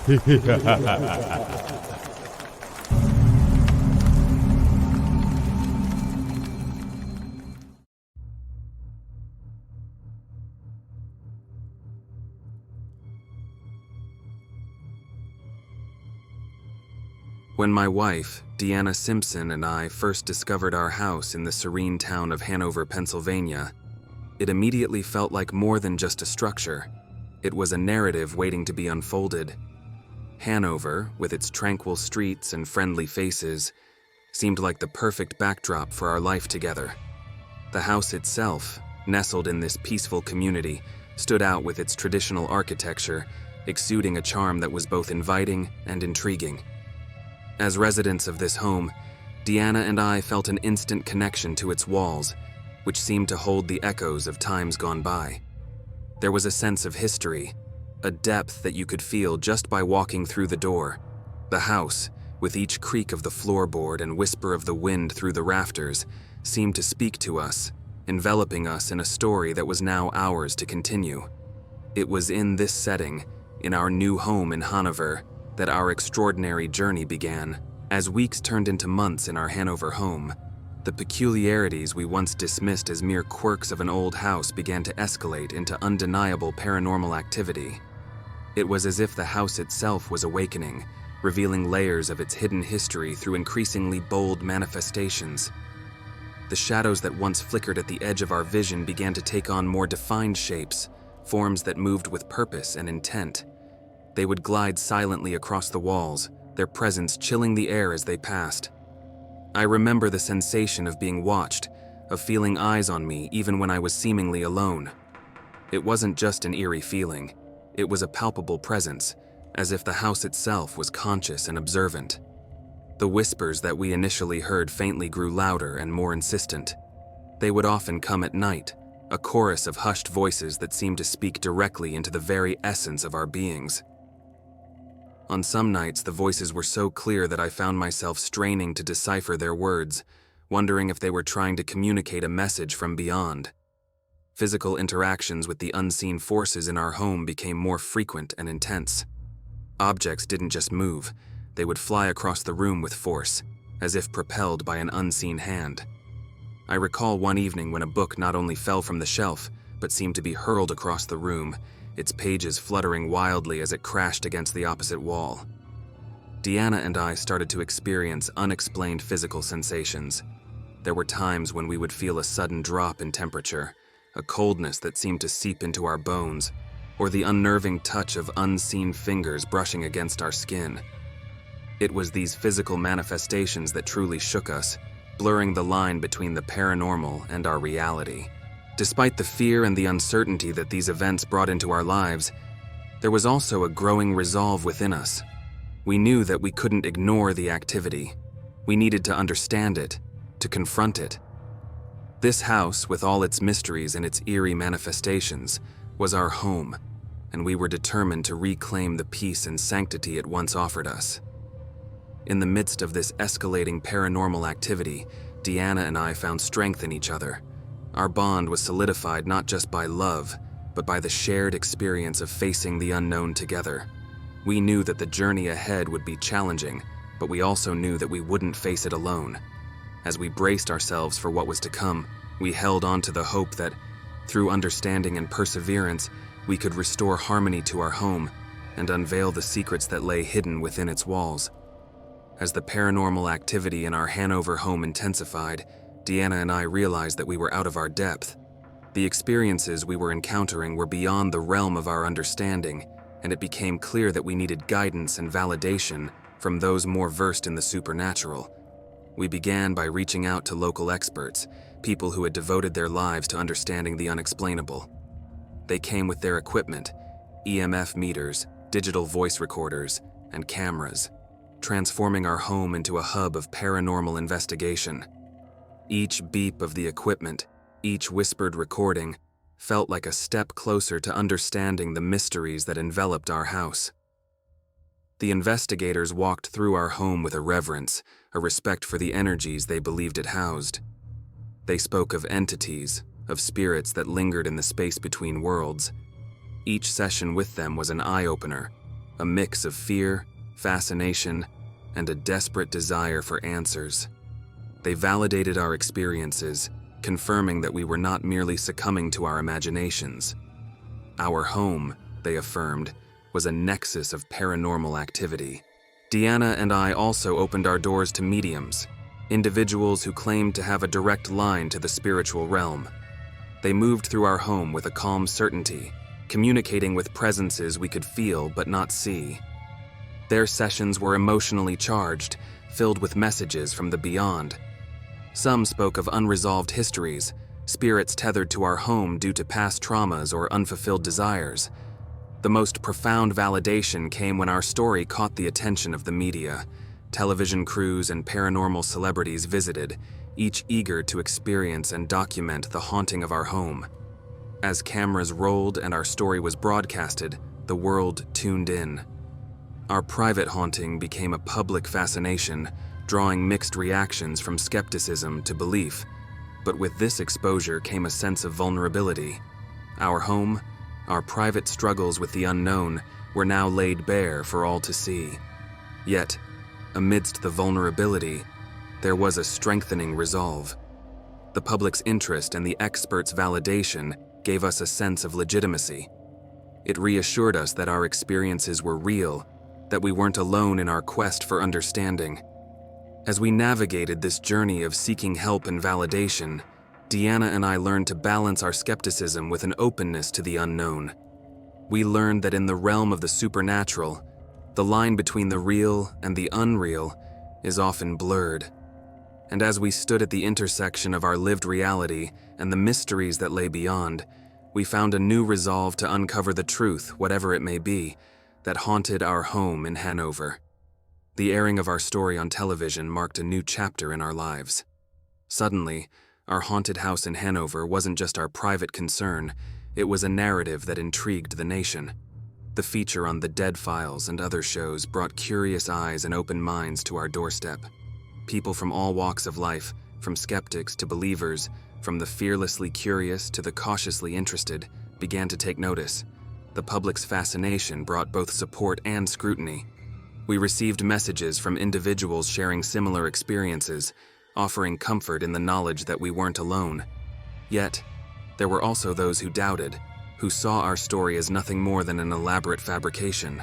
When my wife, DeAnna Simpson, and I first discovered our house in the serene town of Hanover, Pennsylvania, it immediately felt like more than just a structure. It was a narrative waiting to be unfolded. Hanover, with its tranquil streets and friendly faces, seemed like the perfect backdrop for our life together. The house itself, nestled in this peaceful community, stood out with its traditional architecture, exuding a charm that was both inviting and intriguing. As residents of this home, DeAnna and I felt an instant connection to its walls, which seemed to hold the echoes of times gone by. There was a sense of history, a depth that you could feel just by walking through the door. The house, with each creak of the floorboard and whisper of the wind through the rafters, seemed to speak to us, enveloping us in a story that was now ours to continue. It was in this setting, in our new home in Hanover, that our extraordinary journey began. As weeks turned into months in our Hanover home, the peculiarities we once dismissed as mere quirks of an old house began to escalate into undeniable paranormal activity. It was as if the house itself was awakening, revealing layers of its hidden history through increasingly bold manifestations. The shadows that once flickered at the edge of our vision began to take on more defined shapes, forms that moved with purpose and intent. They would glide silently across the walls, their presence chilling the air as they passed. I remember the sensation of being watched, of feeling eyes on me even when I was seemingly alone. It wasn't just an eerie feeling, it was a palpable presence, as if the house itself was conscious and observant. The whispers that we initially heard faintly grew louder and more insistent. They would often come at night, a chorus of hushed voices that seemed to speak directly into the very essence of our beings. On some nights, the voices were so clear that I found myself straining to decipher their words, wondering if they were trying to communicate a message from beyond. Physical interactions with the unseen forces in our home became more frequent and intense. Objects didn't just move, they would fly across the room with force, as if propelled by an unseen hand. I recall one evening when a book not only fell from the shelf, but seemed to be hurled across the room, its pages fluttering wildly as it crashed against the opposite wall. DeAnna and I started to experience unexplained physical sensations. There were times when we would feel a sudden drop in temperature, a coldness that seemed to seep into our bones, or the unnerving touch of unseen fingers brushing against our skin. It was these physical manifestations that truly shook us, blurring the line between the paranormal and our reality. Despite the fear and the uncertainty that these events brought into our lives, there was also a growing resolve within us. We knew that we couldn't ignore the activity. We needed to understand it, to confront it. This house, with all its mysteries and its eerie manifestations, was our home, and we were determined to reclaim the peace and sanctity it once offered us. In the midst of this escalating paranormal activity, DeAnna and I found strength in each other. Our bond was solidified not just by love, but by the shared experience of facing the unknown together. We knew that the journey ahead would be challenging, but we also knew that we wouldn't face it alone. As we braced ourselves for what was to come, we held on to the hope that, through understanding and perseverance, we could restore harmony to our home and unveil the secrets that lay hidden within its walls. As the paranormal activity in our Hanover home intensified, DeAnna and I realized that we were out of our depth. The experiences we were encountering were beyond the realm of our understanding, and it became clear that we needed guidance and validation from those more versed in the supernatural. We began by reaching out to local experts, people who had devoted their lives to understanding the unexplainable. They came with their equipment, EMF meters, digital voice recorders, and cameras, transforming our home into a hub of paranormal investigation. Each beep of the equipment, each whispered recording, felt like a step closer to understanding the mysteries that enveloped our house. The investigators walked through our home with a reverence, a respect for the energies they believed it housed. They spoke of entities, of spirits that lingered in the space between worlds. Each session with them was an eye-opener, a mix of fear, fascination, and a desperate desire for answers. They validated our experiences, confirming that we were not merely succumbing to our imaginations. Our home, they affirmed, was a nexus of paranormal activity. DeAnna and I also opened our doors to mediums, individuals who claimed to have a direct line to the spiritual realm. They moved through our home with a calm certainty, communicating with presences we could feel but not see. Their sessions were emotionally charged, filled with messages from the beyond. Some spoke of unresolved histories, spirits tethered to our home due to past traumas or unfulfilled desires. The most profound validation came when our story caught the attention of the media. Television crews and paranormal celebrities visited, each eager to experience and document the haunting of our home. As cameras rolled and our story was broadcasted, the world tuned in. Our private haunting became a public fascination, drawing mixed reactions from skepticism to belief. But with this exposure came a sense of vulnerability. Our home, our private struggles with the unknown, were now laid bare for all to see. Yet, amidst the vulnerability, there was a strengthening resolve. The public's interest and the experts' validation gave us a sense of legitimacy. It reassured us that our experiences were real, that we weren't alone in our quest for understanding. As we navigated this journey of seeking help and validation, DeAnna and I learned to balance our skepticism with an openness to the unknown. We learned that in the realm of the supernatural, the line between the real and the unreal is often blurred. And as we stood at the intersection of our lived reality and the mysteries that lay beyond, we found a new resolve to uncover the truth, whatever it may be, that haunted our home in Hanover. The airing of our story on television marked a new chapter in our lives. Suddenly, our haunted house in Hanover wasn't just our private concern, it was a narrative that intrigued the nation. The feature on the Dead Files and other shows brought curious eyes and open minds to our doorstep. People from all walks of life, from skeptics to believers, from the fearlessly curious to the cautiously interested, began to take notice. The public's fascination brought both support and scrutiny. We received messages from individuals sharing similar experiences, offering comfort in the knowledge that we weren't alone. Yet, there were also those who doubted, who saw our story as nothing more than an elaborate fabrication.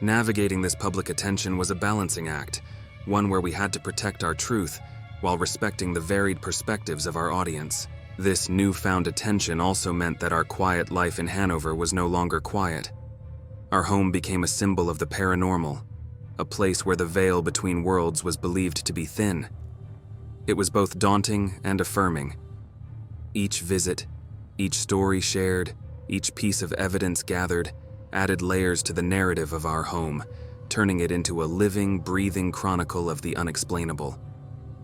Navigating this public attention was a balancing act, one where we had to protect our truth while respecting the varied perspectives of our audience. This newfound attention also meant that our quiet life in Hanover was no longer quiet. Our home became a symbol of the paranormal, a place where the veil between worlds was believed to be thin. It was both daunting and affirming. Each visit, each story shared, each piece of evidence gathered, added layers to the narrative of our home, turning it into a living, breathing chronicle of the unexplainable.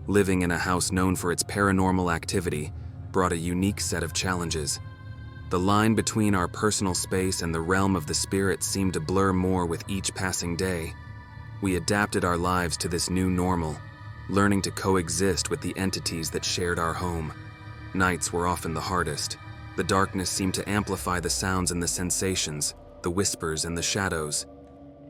Living in a house known for its paranormal activity brought a unique set of challenges. The line between our personal space and the realm of the spirit seemed to blur more with each passing day. We adapted our lives to this new normal, learning to coexist with the entities that shared our home. Nights were often the hardest. The darkness seemed to amplify the sounds and the sensations, the whispers and the shadows.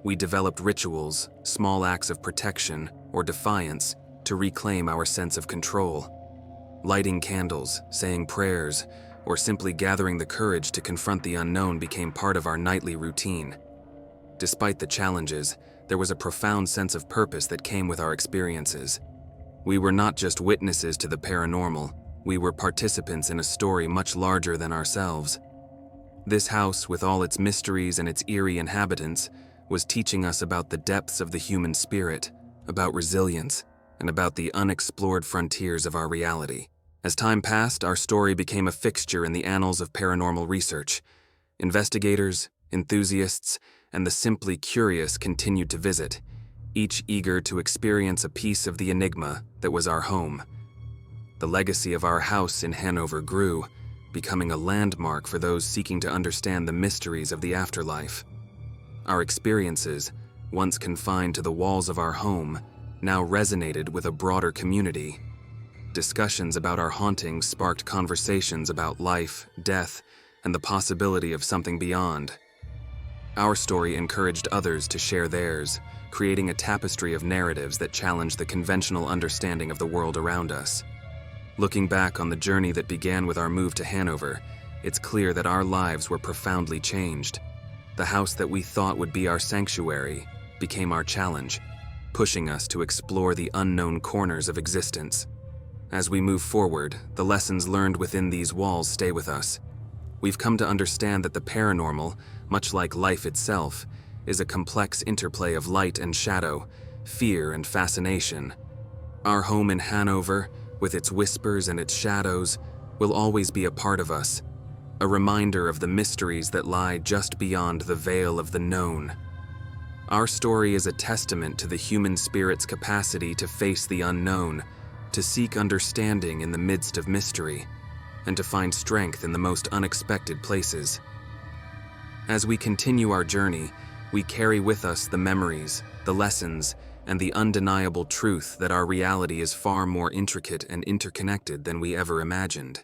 We developed rituals, small acts of protection or defiance, to reclaim our sense of control. Lighting candles, saying prayers, or simply gathering the courage to confront the unknown became part of our nightly routine. Despite the challenges, there was a profound sense of purpose that came with our experiences. We were not just witnesses to the paranormal, we were participants in a story much larger than ourselves. This house, with all its mysteries and its eerie inhabitants, was teaching us about the depths of the human spirit, about resilience, and about the unexplored frontiers of our reality. As time passed, our story became a fixture in the annals of paranormal research. Investigators, enthusiasts, and the simply curious continued to visit, each eager to experience a piece of the enigma that was our home. The legacy of our house in Hanover grew, becoming a landmark for those seeking to understand the mysteries of the afterlife. Our experiences, once confined to the walls of our home, now resonated with a broader community. Discussions about our hauntings sparked conversations about life, death, and the possibility of something beyond. Our story encouraged others to share theirs, creating a tapestry of narratives that challenge the conventional understanding of the world around us. Looking back on the journey that began with our move to Hanover, it's clear that our lives were profoundly changed. The house that we thought would be our sanctuary became our challenge, pushing us to explore the unknown corners of existence. As we move forward, the lessons learned within these walls stay with us. We've come to understand that the paranormal, much like life itself, is a complex interplay of light and shadow, fear and fascination. Our home in Hanover, with its whispers and its shadows, will always be a part of us, a reminder of the mysteries that lie just beyond the veil of the known. Our story is a testament to the human spirit's capacity to face the unknown, to seek understanding in the midst of mystery, and to find strength in the most unexpected places. As we continue our journey, we carry with us the memories, the lessons, and the undeniable truth that our reality is far more intricate and interconnected than we ever imagined.